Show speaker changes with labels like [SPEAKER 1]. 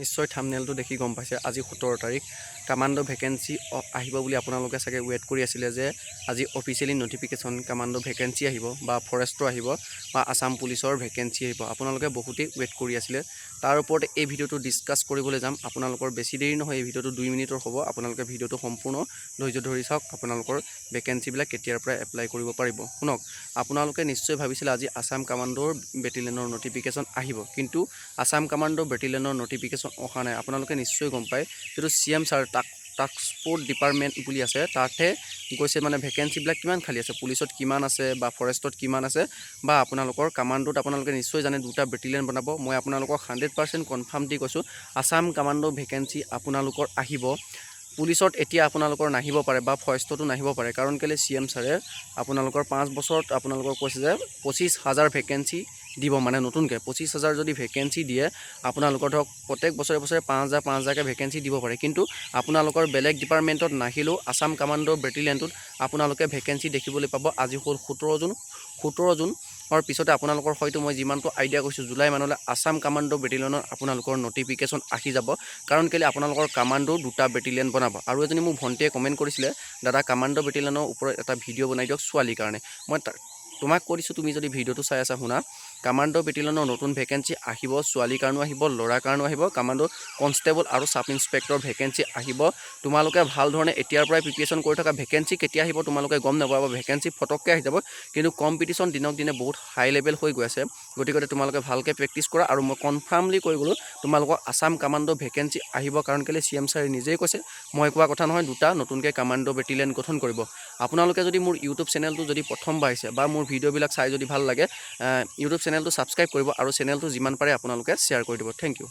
[SPEAKER 1] নিশ্চয় থাম্বনেইলটো দেখি গম পাইছে আজি 17 তাৰিখ কামাণ্ডো ভেকেন্সি আহিব বুলি আপোনালোকে চাগে ৱেট কৰি আছিলে যে আজি অফিচিয়েলি নটিফিকেশ্যন কামাণ্ডো ভেকেন্সি আহিব বা ফৰেষ্টৰ আহিব বা আসাম পুলিচৰ ভেকেন্সি আহিব আপোনালোকে বহুতেই ৱেট কৰি আছিলে তাৰ ওপৰত এই ভিডিঅ'টো ডিসকাস কৰিবলৈ যাম আপোনালোকৰ বেছি দেৰি নহয় এই ভিডিঅ'টো 2 মিনিটৰ হ'ব আপোনালোকে ভিডিঅ'টো সম্পূৰ্ণ ধৈৰ্য ধৰি চাওক আপোনালোকৰ ভেকেন্সি বিলাক কেতিয়াৰ পৰা এপ্লাই কৰিব পাৰিব শুনক আপোনালোকে নিশ্চয় ভাবিছিল আজি আসাম কামাণ্ডোৰ বেটেলিয়নৰ নটিফিকেশ্যন আহিব কিন্তু আসাম কামাণ্ডো বেটেলিয়নৰ নটিফিকেশ্যন অহা নাই আপোনালোকে নিশ্চয় গম পায় যেটো সিএম স্যাৰ ট্ৰান্সপোৰ্ট ডিপাৰ্টমেন্ট বুলি আছে তাতে গৈছে মানে ভেকেন্সি বিলাক কিমান খালি আছে পুলিচত কিমান আছে বা ফৰেষ্টত কিমান আছে বা আপোনালোকৰ কামাণ্ডোত আপোনালোকে নিশ্চয় জানে দুটা বেটেলিয়ন বনাব মই আপোনালোকক 100% কনফাৰ্ম দি কৈছো আসাম কামাণ্ডো ভেকেন্সি আপোনালোকৰ আহিব পুলিচত এতিয়া আপোনালোকৰ নাহিব পাৰে বা ফৰেষ্টতো নাহিব পাৰে কাৰণ কেলে সিএম স্যাৰে আপোনালোকৰ 5 বছৰত আপোনালোকৰ কৈছে যে 25000 ভেকেন্সি দিব মানে নতুনকে 25000 যদি ভেকেন্সি দিয়ে আপোনালোকৰ ধৰক প্ৰত্যেক বছৰে বছৰে 5000 কে ভেকেন্সি দিব পাৰে কিন্তু আপোনালোকৰ বেলেগ ডিপাৰ্টমেন্টত নাহিলো আসাম কামাণ্ডো বেটেলিয়নটোত আপোনালোকে ভেকেন্সি দেখিবলৈ পাব আজি হল 17 জুন और पिछते আপোনালোকৰ হয়তো মই যিমানটো আইডিয়া কৈছো জুলাই মানলৈ আসাম কামাণ্ডো বেটেলিয়নৰ আপোনালোকৰ নটিফিকেশ্যন আহি যাব কাৰণ কেলে আপোনালোকৰ কামাণ্ডো দুটা বেটেলিয়ন বনাব আৰু এজনী মোক ভন্টিয়ে কমেন্ট কৰিছিলে দাদা কামাণ্ডো বেটেলিয়নৰ ওপৰত এটা ভিডিও বনাই দিয়ক ছোৱালীৰ কাৰণে মই তোমাক কৰিছো তুমি যদি ভিডিওটো চাই আছা শুনা কামাণ্ডো বেটেলিয়নৰ নতুন ভেকেন্সি আহিব ছোৱালীৰ কাৰণেও আহিব লৰা কাৰণেও আহিব কামাণ্ডো কনস্টেবল আৰু সাব ইন্সপেক্টৰ ভেকেন্সি আহিব তোমালোকে ভাল ধৰণে এতিয়াৰ পৰাই প্ৰিপাৰেচন কৰি থকা ভেকেন্সি কেতিয়া আহিব তোমালোকে গম নাপাবা ভেকেন্সি ফটককে আহি যাব কিন্তু কম্পিটিশন দিনক দিনে বহুত হাই লেভেল হৈ গৈ আছে গতিকে তোমালোকে ভালকে প্ৰেক্টিস কৰা আৰু মই কনফাৰ্মলি কৈ গলো তোমালোকৰ আসাম কামাণ্ডো ভেকেন্সি আহিব কাৰণ কেলে সিএম স্যাৰে নিজেই কৈছে মই কোৱা কথা নহয় দুটা নতুনকে কামাণ্ডো বেটেলিয়ন গঠন কৰিব আপোনালোকে যদি মোৰ ইউটিউব চেনেলটো যদি প্ৰথমবাৰ আহিছে বা মোৰ ভিডিও বিলাক চাই যদি ভাল লাগে ইউটিউব চেনেলটো সাবস্ক্ৰাইব কৰিব আৰু চেনেলটো যিমান পাৰে আপোনালোকে শেয়াৰ কৰি দিব থ্যাংক ইউ